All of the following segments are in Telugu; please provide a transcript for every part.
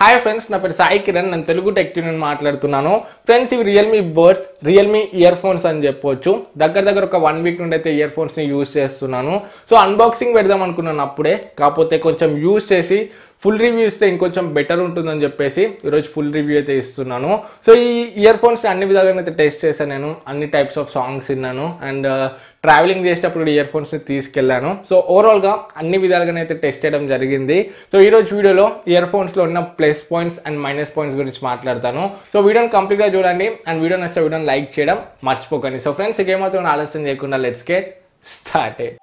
హాయ్ ఫ్రెండ్స్, నా పేరు సాయి కిరణ్. నేను తెలుగు టెక్ ట్యూన్ మాట్లాడుతున్నాను. ఫ్రెండ్స్, ఇవి Realme birds, Realme ear phones అని చెప్పొచ్చు. దగ్గర ఒక 1 వీక్ నుండి అయితే ఇయర్ ఫోన్స్ని యూజ్ చేస్తున్నాను. సో అన్బాక్సింగ్ పెడదాం అనుకున్నాను అప్పుడే, కాకపోతే కొంచెం యూజ్ చేసి ఫుల్ రివ్యూ ఇస్తే ఇంకొంచెం బెటర్ ఉంటుందని చెప్పేసి ఈరోజు ఫుల్ రివ్యూ అయితే ఇస్తున్నాను. సో ఈ ఇయర్ ఫోన్స్ అన్ని విధాలుగా అయితే టెస్ట్ చేశాను. నేను అన్ని టైప్స్ ఆఫ్ సాంగ్స్ విన్నాను అండ్ ట్రావెలింగ్ చేసేటప్పుడు ఇయర్ ఫోన్స్ని తీసుకెళ్ళాను. సో ఓవరాల్గా అన్ని విధాలుగానైతే టెస్ట్ చేయడం జరిగింది. సో ఈరోజు వీడియోలో ఇయర్ ఫోన్స్లో ఉన్న plus points and minus points గురించి మాట్లాడతాను. సో వీడియోని కంప్లీట్గా చూడండి అండ్ వీడియో నచ్చితే వీడియోని లైక్ చేయడం మర్చిపోకండి. సో ఫ్రెండ్స్, ఏమాత్రం ఆలస్యం చేయకుండా let's get started.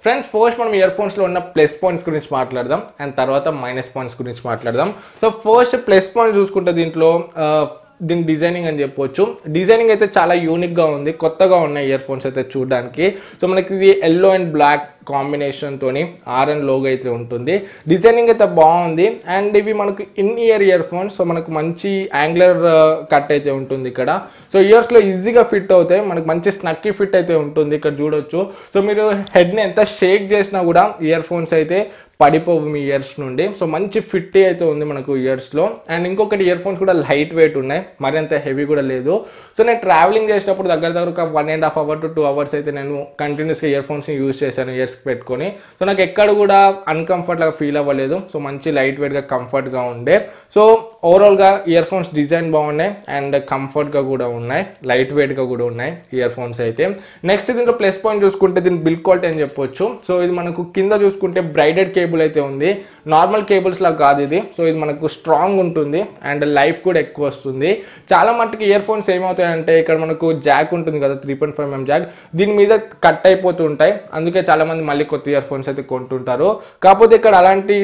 Friends, first మనం ఇయర్ ఫోన్స్లో ఉన్న ప్లస్ పాయింట్స్ గురించి మాట్లాడదాం అండ్ తర్వాత మైనస్ పాయింట్స్ గురించి మాట్లాడదాం. సో ఫస్ట్ ప్లస్ పాయింట్ చూసుకుంటే దీని డిజైనింగ్ అని చెప్పొచ్చు. డిజైనింగ్ అయితే చాలా యూనిక్గా ఉంది, కొత్తగా ఉన్నాయి ఇయర్ ఫోన్స్ అయితే చూడడానికి. సో మనకి ఇది ఎల్లో అండ్ బ్లాక్ కాంబినేషన్తోని ఆర్ఎన్ లోగో అయితే ఉంటుంది. డిజైనింగ్ అయితే బాగుంది అండ్ ఇవి మనకు ఇయర్ ఫోన్స్. సో మనకు మంచి యాంగులర్ కట్ అయితే ఉంటుంది ఇక్కడ. సో ఇయర్స్లో ఈజీగా ఫిట్ అవుతాయి, మనకు మంచి స్నక్కీ ఫిట్ అయితే ఉంటుంది. ఇక్కడ చూడొచ్చు. సో మీరు హెడ్ని ఎంత షేక్ చేసినా కూడా ఇయర్ ఫోన్స్ అయితే పడిపోవు మీ ఇయర్స్ నుండి. సో మంచి ఫిట్ అయితే ఉంది మనకు ఇయర్స్లో. అండ్ ఇంకొకటి, ఇయర్ ఫోన్స్ కూడా లైట్ వెయిట్ ఉన్నాయి, మరి అంత హెవీ కూడా లేదు. సో నేను ట్రావెలింగ్ చేసేటప్పుడు దగ్గర ఒక 1.5 hours to 2 hours అయితే నేను కంటిన్యూస్గా ఇయర్ ఫోన్స్ని యూజ్ చేశాను ఇయర్స్కి పెట్టుకొని. సో నాకు ఎక్కడ కూడా అన్కంఫర్ట్గా ఫీల్ అవ్వలేదు. సో మంచి లైట్ వెయిట్గా కంఫర్ట్గా ఉండే. సో ఓవరాల్గా ఇయర్ ఫోన్స్ డిజైన్ బాగున్నాయి అండ్ కంఫర్ట్గా కూడా ఉన్నాయి, లైట్ వెయిట్గా కూడా ఉన్నాయి ఇయర్ ఫోన్స్ అయితే. నెక్స్ట్ దీంట్లో ప్లస్ పాయింట్ చూసుకుంటే దీని బిల్డ్ క్వాలిటీ అని చెప్పొచ్చు. సో ఇది మనకు కింద చూసుకుంటే బ్రైడెడ్ కేబుల్ అయితే ఉంది, నార్మల్ కేబుల్స్ లా కాదు ఇది. సో ఇది మనకు స్ట్రాంగ్ ఉంటుంది అండ్ లైఫ్ కూడా ఎక్కువ వస్తుంది. చాలా మట్టుకు ఇయర్ ఫోన్స్ ఏమవుతాయంటే ఇక్కడ మనకు జాక్ ఉంటుంది కదా, 3.5mm జాక్, దీని మీద కట్ అయిపోతుంటాయి. అందుకే చాలా మంది మళ్ళీ కొత్త ఇయర్ ఫోన్స్ అయితే కొంటుంటారు. కాకపోతే ఇక్కడ అలాంటి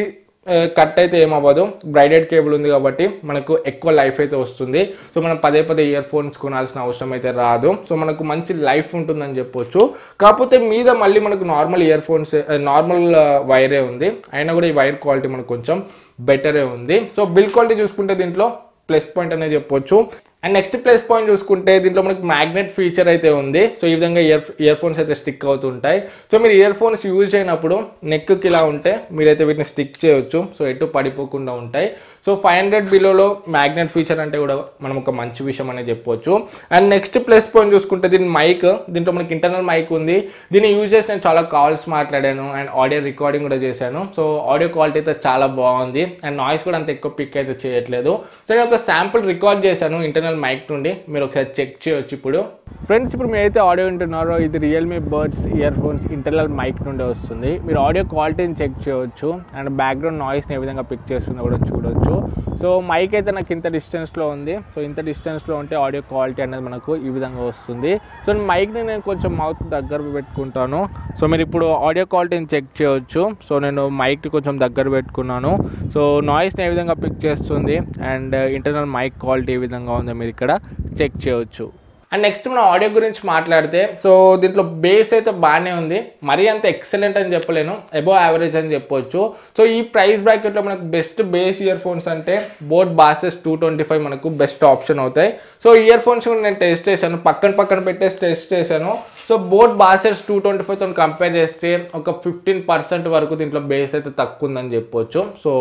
కట్ అయితే ఏమవ్వదు, బ్రైడెడ్ కేబుల్ ఉంది కాబట్టి మనకు ఎక్కువ లైఫ్ అయితే వస్తుంది. సో మనం పదే ఇయర్ ఫోన్స్ కొనాల్సిన అవసరం అయితే రాదు. సో మనకు మంచి లైఫ్ ఉంటుందని చెప్పొచ్చు. కాకపోతే మీద మళ్ళీ మనకు నార్మల్ ఇయర్ ఫోన్స్, నార్మల్ వైరే ఉంది, అయినా కూడా ఈ వైర్ క్వాలిటీ మనకు కొంచెం బెటరే ఉంది. సో బిల్డ్ క్వాలిటీ చూసుకుంటే దీంట్లో ప్లస్ పాయింట్ అనేది చెప్పొచ్చు. అండ్ నెక్స్ట్ ప్లస్ పాయింట్ చూసుకుంటే దీంట్లో మనకి మ్యాగ్నెట్ ఫీచర్ అయితే ఉంది. సో ఈ విధంగా ఇయర్ ఫోన్స్ అయితే స్టిక్ అవుతుంటాయి. సో మీరు ఇయర్ ఫోన్స్ యూజ్ అయినప్పుడు నెక్కి ఇలా ఉంటే మీరైతే వీటిని స్టిక్ చేయొచ్చు. సో ఎటు పడిపోకుండా ఉంటాయి. సో 500 బిలోలో మ్యాగ్నెట్ ఫీచర్ అంటే కూడా మనం ఒక మంచి విషయం అనేది చెప్పొచ్చు. అండ్ నెక్స్ట్ ప్లస్ పాయింట్ చూసుకుంటే దీని మైక్, దీంట్లో మనకి ఇంటర్నల్ మైక్ ఉంది. దీన్ని యూజ్ చేసి నేను చాలా కాల్స్ మాట్లాడాను అండ్ ఆడియో రికార్డింగ్ కూడా చేశాను. సో ఆడియో క్వాలిటీ అయితే చాలా బాగుంది అండ్ నాయిస్ కూడా అంత ఎక్కువ పిక్ అయితే చేయట్లేదు. సో నేను ఒక శాంపుల్ రికార్డ్ చేశాను ఇంటర్నల్ మైక్ నుండి, మీరు ఒకసారి చెక్ చేయొచ్చు. ఇప్పుడు ఫ్రెండ్స్, ఇప్పుడు మీరైతే ఆడియో వింటున్నారో ఇది Realme buds earphones internal mic నుండి వస్తుంది. మీరు ఆడియో క్వాలిటీని చెక్ చేయొచ్చు అండ్ బ్యాక్గ్రౌండ్ నాయిస్ని ఏ విధంగా పిక్ చేస్తుందో కూడా చూడొచ్చు. సో మైక్ అయితే నాకు ఇంత డిస్టెన్స్లో ఉంది. సో ఇంత డిస్టెన్స్లో ఉంటే ఆడియో క్వాలిటీ అనేది మనకు ఈ విధంగా వస్తుంది. సో మైక్ని నేను కొంచెం మౌత్ దగ్గర పెట్టుకుంటాను. సో మీరు ఇప్పుడు ఆడియో క్వాలిటీని చెక్ చేయొచ్చు. సో నేను మైక్ని కొంచెం దగ్గర పెట్టుకున్నాను. సో నాయిస్ని ఏ విధంగా పిక్ చేస్తుంది అండ్ ఇంటర్నల్ మైక్ క్వాలిటీ ఏ విధంగా ఉందో మీరు ఇక్కడ చెక్ చేయొచ్చు. అండ్ నెక్స్ట్ మనం ఆడియో గురించి మాట్లాడితే, సో దీంట్లో బేస్ అయితే బాగానే ఉంది, మరీ అంత ఎక్సలెంట్ అని చెప్పలేను, అబోవ్ యావరేజ్ అని చెప్పొచ్చు. సో ఈ ప్రైస్ బ్రాకెట్లో మనకు బెస్ట్ బేస్ ఇయర్ ఫోన్స్ అంటే బోట్ బాసెస్ 225 మనకు బెస్ట్ ఆప్షన్ అవుతాయి. సో ఇయర్ ఫోన్స్ కూడా నేను టెస్ట్ చేశాను, పక్కన పెట్టేసి టెస్ట్ చేశాను. సో బోట్ బాసెస్ 225తో కంపేర్ చేస్తే ఒక 15% వరకు దీంట్లో బేస్ అయితే తక్కువ ఉందని చెప్పొచ్చు. సో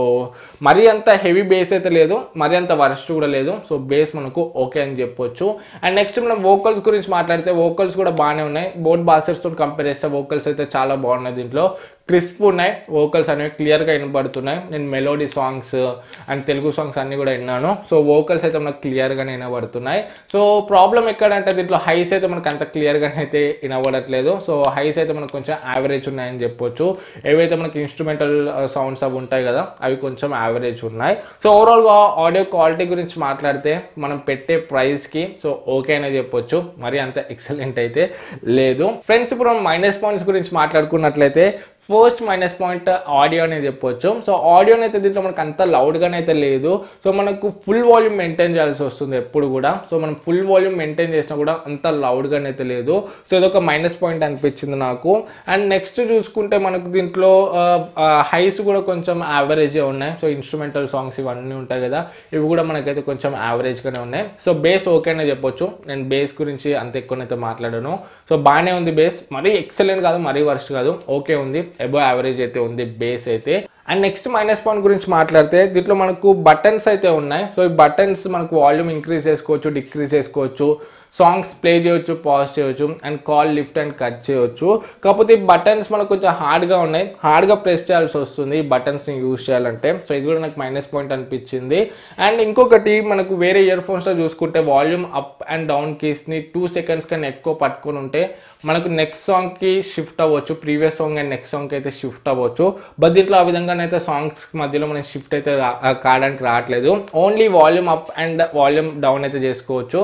మరీ అంత హెవీ బేస్ అయితే లేదు, మరీ అంత వరస్ట్ కూడా లేదు. సో బేస్ మనకు ఓకే అని చెప్పొచ్చు. అండ్ నెక్స్ట్ మనం వోకల్స్ గురించి మాట్లాడితే వోకల్స్ కూడా బాగానే ఉన్నాయి. బోట్ బాసెస్తో కంపేర్ చేస్తే వోకల్స్ అయితే చాలా బాగున్నాయి. దీంట్లో క్రిస్ప్ ఉన్నాయి, వోకల్స్ అనేవి క్లియర్గా వినబడుతున్నాయి. నేను melody songs and Telugu songs అన్నీ కూడా విన్నాను. సో వోకల్స్ అయితే మనకు క్లియర్గానే వినబడుతున్నాయి. సో ప్రాబ్లం ఎక్కడంటే దీంట్లో హైస్ అయితే మనకు అంత క్లియర్గానే అయితే వినబడట్లేదు. సో హైస్ అయితే మనకు కొంచెం యావరేజ్ ఉన్నాయని చెప్పొచ్చు. ఏవైతే మనకి ఇన్స్ట్రుమెంటల్ సౌండ్స్ అవి ఉంటాయి కదా, అవి కొంచెం యావరేజ్ ఉన్నాయి. సో ఓవరాల్గా ఆడియో క్వాలిటీ గురించి మాట్లాడితే మనం పెట్టే ప్రైస్కి సో ఓకే అనే చెప్పొచ్చు, మరి అంత ఎక్సలెంట్ అయితే లేదు. ఫ్రెండ్స్, ఇప్పుడు మనం మైనస్ పాయింట్స్ గురించి మాట్లాడుకున్నట్లయితే ఫస్ట్ మైనస్ పాయింట్ ఆడియో అనేది చెప్పొచ్చు. సో ఆడియో అయితే దీంట్లో మనకు అంత లౌడ్గానే అయితే లేదు. సో మనకు ఫుల్ వాల్యూమ్ మెయింటైన్ చేయాల్సి వస్తుంది ఎప్పుడు కూడా. సో మనం ఫుల్ వాల్యూమ్ మెయింటైన్ చేసినా కూడా అంత లౌడ్గానే అయితే లేదు. సో ఇదొక మైనస్ పాయింట్ అనిపించింది నాకు. అండ్ నెక్స్ట్ చూసుకుంటే మనకు దీంట్లో హైస్ కూడా కొంచెం యావరేజ్ ఉన్నాయి. సో ఇన్స్ట్రుమెంటల్ సాంగ్స్ ఇవన్నీ ఉంటాయి కదా, ఇవి కూడా మనకైతే కొంచెం యావరేజ్గానే ఉన్నాయి. సో బేస్ ఓకేనే చెప్పొచ్చు. నేను బేస్ గురించి అంత ఎక్కువనైతే మాట్లాడాను. సో బాగానే ఉంది బేస్, మరీ ఎక్సలెంట్ కాదు, మరీ వర్స్ట్ కాదు, ఓకే ఉంది, అబోవ్ యావరేజ్ అయితే ఉంది బేస్ అయితే. అండ్ నెక్స్ట్ మైనస్ పాయింట్ గురించి మాట్లాడితే దీంట్లో మనకు బటన్స్ అయితే ఉన్నాయి. సో ఈ బటన్స్ మనకు వాల్యూమ్ ఇంక్రీజ్ చేసుకోవచ్చు, డిక్రీజ్ చేసుకోవచ్చు, సాంగ్స్ ప్లే చేయొచ్చు, పాజ్ చేయొచ్చు, and call lift and cut చేయొచ్చు. కాకపోతే ఈ బటన్స్ మనకు కొంచెం హార్డ్గా ఉన్నాయి, హార్డ్గా ప్రెస్ చేయాల్సి వస్తుంది ఈ బటన్స్ని యూజ్ చేయాలంటే. సో ఇది కూడా నాకు మైనస్ పాయింట్ అనిపించింది. అండ్ ఇంకొకటి మనకు వేరే ఇయర్ ఫోన్స్లో చూసుకుంటే వాల్యూమ్ అప్ అండ్ డౌన్ కీస్ని 2 seconds కన్నా ఎక్కువ పట్టుకొని ఉంటే మనకు నెక్స్ట్ సాంగ్కి షిఫ్ట్ అవ్వచ్చు, ప్రీవియస్ సాంగ్ అండ్ నెక్స్ట్ సాంగ్కి అయితే షిఫ్ట్ అవ్వచ్చు. బట్ దీంట్లో ఆ విధంగానైతే సాంగ్స్ మధ్యలో మనకి షిఫ్ట్ అయితే కావడానికి రావట్లేదు. Only volume up and volume down అయితే చేసుకోవచ్చు,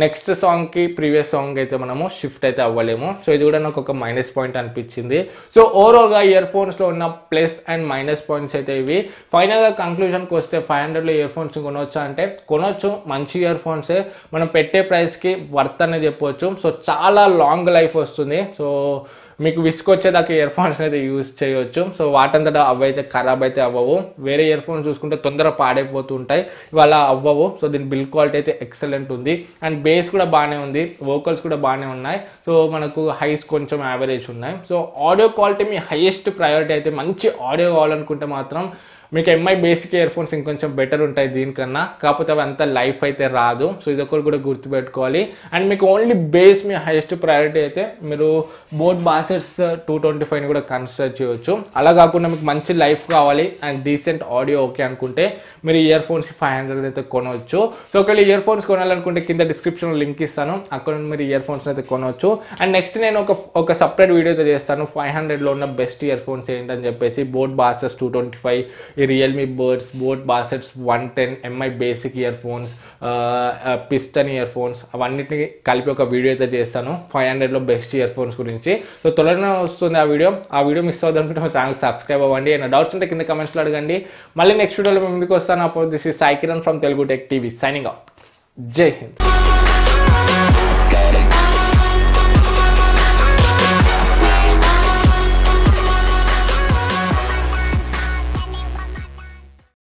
నెక్స్ట్ సాంగ్కి ప్రీవియస్ సాంగ్ అయితే మనము షిఫ్ట్ అయితే అవ్వలేము. సో ఇది కూడా నాకు ఒక మైనస్ పాయింట్ అనిపించింది. సో ఓవరాల్గా ఇయర్ ఫోన్స్లో ఉన్న ప్లస్ అండ్ మైనస్ పాయింట్స్ అయితే ఇవి. ఫైనల్గా కంక్లూజన్కి వస్తే 500లో ఇయర్ ఫోన్స్ కొనవచ్చా అంటే కొనవచ్చు, మంచి ఇయర్ ఫోన్సే, మనం పెట్టే ప్రైస్కి వర్త్ అనే చెప్పవచ్చు. సో చాలా లాంగ్ లైఫ్ వస్తుంది. సో మీకు విసుకొచ్చేదాకా ఇయర్ ఫోన్స్ అయితే యూజ్ చేయొచ్చు. సో వాటంతటా అవైతే ఖరాబ్ అయితే అవ్వవు. వేరే ఇయర్ ఫోన్స్ చూసుకుంటే తొందరగా పాడైపోతూ ఉంటాయి, ఇవాళ అవ్వవు. సో దీని బిల్డ్ క్వాలిటీ అయితే ఎక్సలెంట్ ఉంది. అండ్ బేస్ కూడా బాగానే ఉంది, వోకల్స్ కూడా బాగానే ఉన్నాయి. సో మనకు హైస్ కొంచెం యావరేజ్ ఉన్నాయి. సో ఆడియో క్వాలిటీ మీ హైయెస్ట్ ప్రయారిటీ అయితే, మంచి ఆడియో కావాలనుకుంటే మాత్రం మీకు ఎంఐ బేసిక్ ఇయర్ ఫోన్స్ ఇంకొంచెం బెటర్ ఉంటాయి దీనికన్నా. కాకపోతే అవి అంత లైఫ్ అయితే రాదు. సో ఇదొకటి కూడా గుర్తుపెట్టుకోవాలి. అండ్ మీకు ఓన్లీ బేస్ మీ హైయెస్ట్ ప్రయారిటీ అయితే మీరు బోట్ బాసెట్స్ 225ని కూడా కన్సిడర్ చేయొచ్చు. అలా కాకుండా మీకు మంచి లైఫ్ కావాలి అండ్ డీసెంట్ ఆడియో ఓకే అనుకుంటే మీరు ఇయర్ ఫోన్స్ 500 అయితే కొనవచ్చు. సో ఒకవేళ ఇయర్ ఫోన్స్ కొనాలనుకుంటే కింద డిస్క్రిప్షన్లో లింక్ ఇస్తాను, అక్కడ మీరు ఇయర్ ఫోన్స్ అయితే కొనవచ్చు. అండ్ నెక్స్ట్ నేను ఒక సపరేట్ వీడియో అయితే చేస్తాను 500లో ఉన్న బెస్ట్ ఇయర్ ఫోన్స్ ఏంటని చెప్పేసి. బోట్ బాసెస్ 225, ఈ Realme buds, boAt bassheads 110, Mi basic earphones, piston earphones, అవన్నిటిని కలిపి ఒక వీడియో అయితే చేస్తాను 500లో బెస్ట్ ఇయర్ ఫోన్స్ గురించి. సో త్వరగానే వస్తుంది ఆ వీడియో మిస్ అవుతుంది అనుకుంటే మా ఛానల్ సబ్స్క్రైబ్ అవ్వండి. ఏమైనా డౌట్స్ ఉంటే కింద కమెంట్స్లో అడగండి. మళ్ళీ నెక్స్ట్ వీడియోలో మేము ముందుకు వస్తాను. అప్పుడు this is Sai Kiran from Telugu tech TV signing out. జై హింద్.